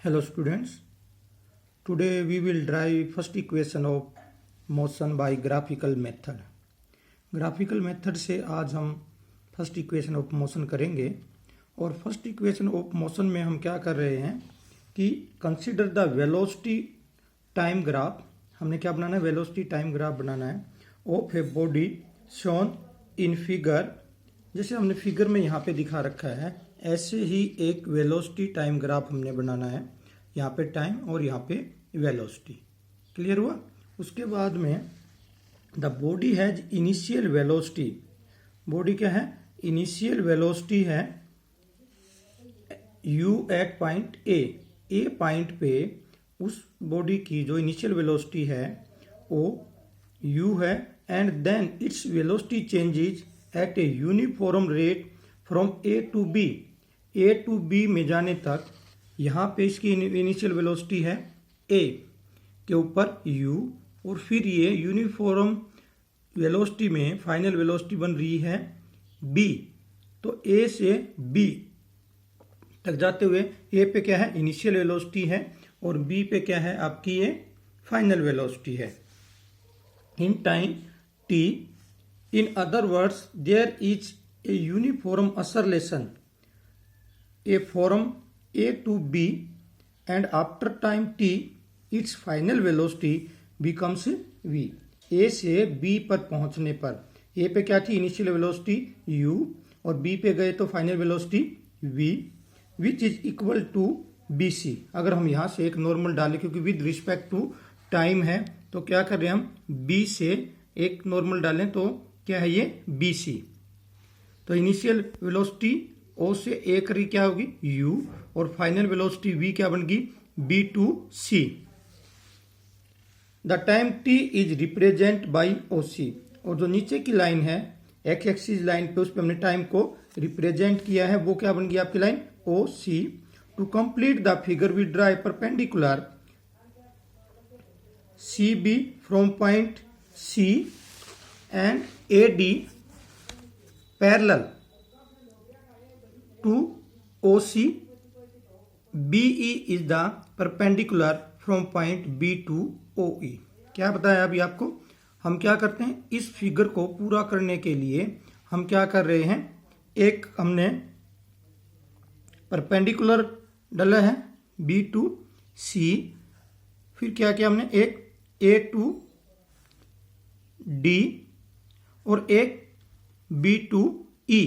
Hello students, today we will derive first equation of motion by graphical method. Graphical method से आज हम first equation of motion करेंगे और first equation of motion में हम क्या कर रहे हैं कि consider the velocity time graph. हमने क्या बनाना है? वेलोसिटी टाइम ग्राफ बनाना है of a body shown in figure. जैसे हमने फिगर में यहाँ पे दिखा रखा है ऐसे ही एक वेलोसिटी टाइम ग्राफ हमने बनाना है. यहाँ पे टाइम और यहाँ पे वेलोसिटी. क्लियर हुआ? उसके बाद में the body has initial velocity. Body क्या है? इनिशियल वेलोसिटी है u at point A point पे उस बॉडी की जो इनिशियल वेलोसिटी है वो u है and then its velocity changes at a uniform rate from A to B. A to B में जाने तक यहाँ पे इसकी इनिशियल वेलोसिटी है a के ऊपर u और फिर ये यूनिफॉर्म वेलोसिटी में फाइनल वेलोसिटी बन रही है b. तो a से b तक जाते हुए a पे क्या है? इनिशियल वेलोसिटी है और b पे क्या है? आपकी ये फाइनल वेलोसिटी है in time t. In other words there is a uniform acceleration a from a to b and after time t its final velocity becomes v. a से b पर पहुंचने पर a पे क्या थी? इनिशियल वेलोसिटी u और b पे गए तो final velocity v which is equal to bc. अगर हम यहाँ से एक नॉर्मल डालें क्योंकि विद रिस्पेक्ट टू टाइम है तो क्या कर रहे हैं हम? b से एक नॉर्मल डालें तो क्या है ये? bc. तो इनिशियल वेलोसिटी o से a करी क्या होगी? u और फाइनल वेलोसिटी v क्या बन गई? b to c. The time t is represent by oc. और जो नीचे की लाइन है एक्स एक्सिस लाइन पे उस पर हमने टाइम को रिप्रेजेंट किया है वो क्या बन गई आपकी line? oc. To complete the figure we draw perpendicular cb from point c and ad parallel to oc. BE is the perpendicular from point B to OE. क्या बताया अभी आपको? हम क्या करते हैं इस फिगर को पूरा करने के लिए हम क्या कर रहे हैं? एक हमने परपेंडिकुलर डाला है B टू C. फिर क्या किया हमने? एक A टू D और एक B टू E.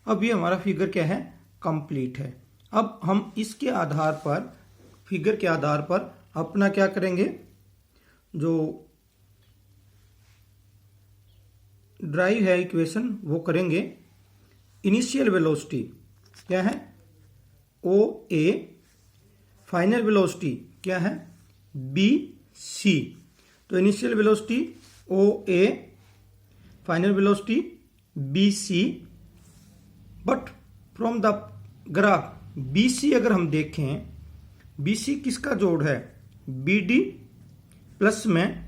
अब ये हमारा फिगर क्या है? कंप्लीट है. अब हम इसके आधार पर फिगर के आधार पर अपना क्या करेंगे? जो ड्राइव है इक्वेशन वो करेंगे. इनिशियल वेलोसिटी क्या है? ओ ए. फाइनल वेलोसिटी क्या है? B C. तो initial velocity O A, final velocity B C. But from the graph BC अगर हम देखें BC किसका जोड़ है? BD प्लस में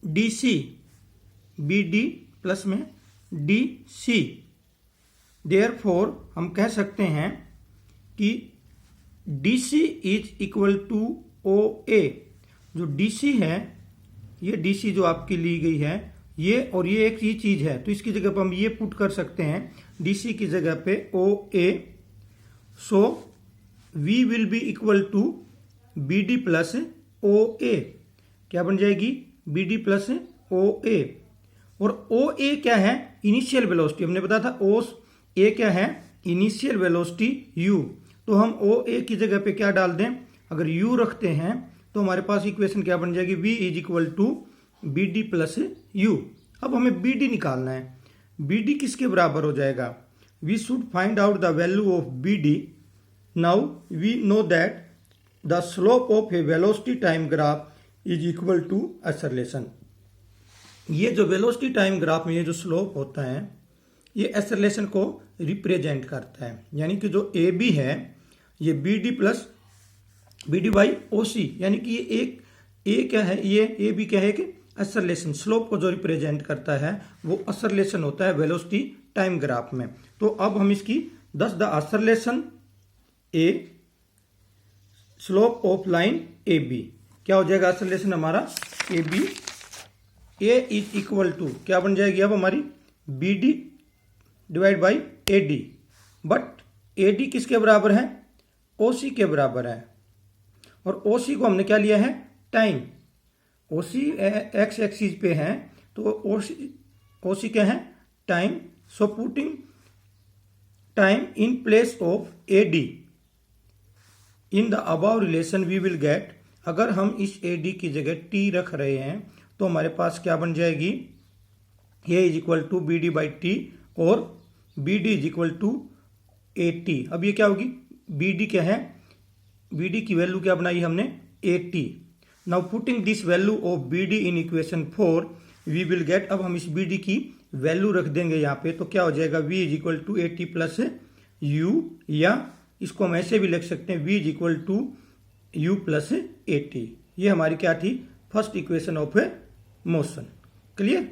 DC. BD प्लस में DC. देयरफॉर हम कह सकते हैं कि DC is equal to OA. जो DC है ये DC जो आपकी ली गई है ये और ये एक ही चीज है तो इसकी जगह पर हम ये पुट कर सकते हैं DC की जगह पे OA. So V will be equal to BD plus OA. क्या बन जाएगी? BD plus OA. और OA क्या है? Initial velocity. हमने बताया था OA क्या है? Initial velocity U. तो हम OA की जगह पे क्या डाल दें? अगर U रखते हैं तो हमारे पास इक्वेशन क्या बन जाएगी? V is equal to BD plus U. अब हमें BD निकालना है. BD किसके बराबर हो जाएगा? We should find out the value of BD. Now we know that the slope of a velocity time graph is equal to acceleration. ये जो वेलोसिटी टाइम ग्राफ में ये जो स्लोप होता है ये एक्सेलरेशन को रिप्रेजेंट करता है. यानी कि जो AB है ये BD plus BD by OC. यानी कि ये एक A क्या है? ये AB क्या है कि एक्सेलरेशन. स्लोप को जो रिप्रेजेंट करता है वो एक्सेलरेशन होता है वेलोसिटी टाइम ग्राफ में. तो अब हम इसकी thus the acceleration a slope of line A B, क्या हो जाएगा एक्सेलरेशन हमारा A B, A is equal to क्या बन जाएगी अब हमारी B D divide by A D, but A D किसके बराबर है, ओ सी के बराबर है, और ओ सी को हमने क्या लिया है time, O C x axis पे है तो ओ सी क्या है time, so putting time in place of A D in the above relation we will get, अगर हम इस ए डी की जगह टी रख रहे हैं तो हमारे पास क्या बन जाएगी A is equal to B D by T और B D is equal to A T. अब ये क्या होगी बी डी क्या है, बी डी की वैल्यू क्या बनाई हमने a t. Now putting this value of B D in equation 4 we will get, अब हम इस बी डी की वैल्यू रख देंगे यहाँ पे तो क्या हो जाएगा v is equal to A t plus u, या इसको हम ऐसे भी लिख सकते हैं v is equal to u plus a t. ये हमारी क्या थी first equation of a motion. Clear.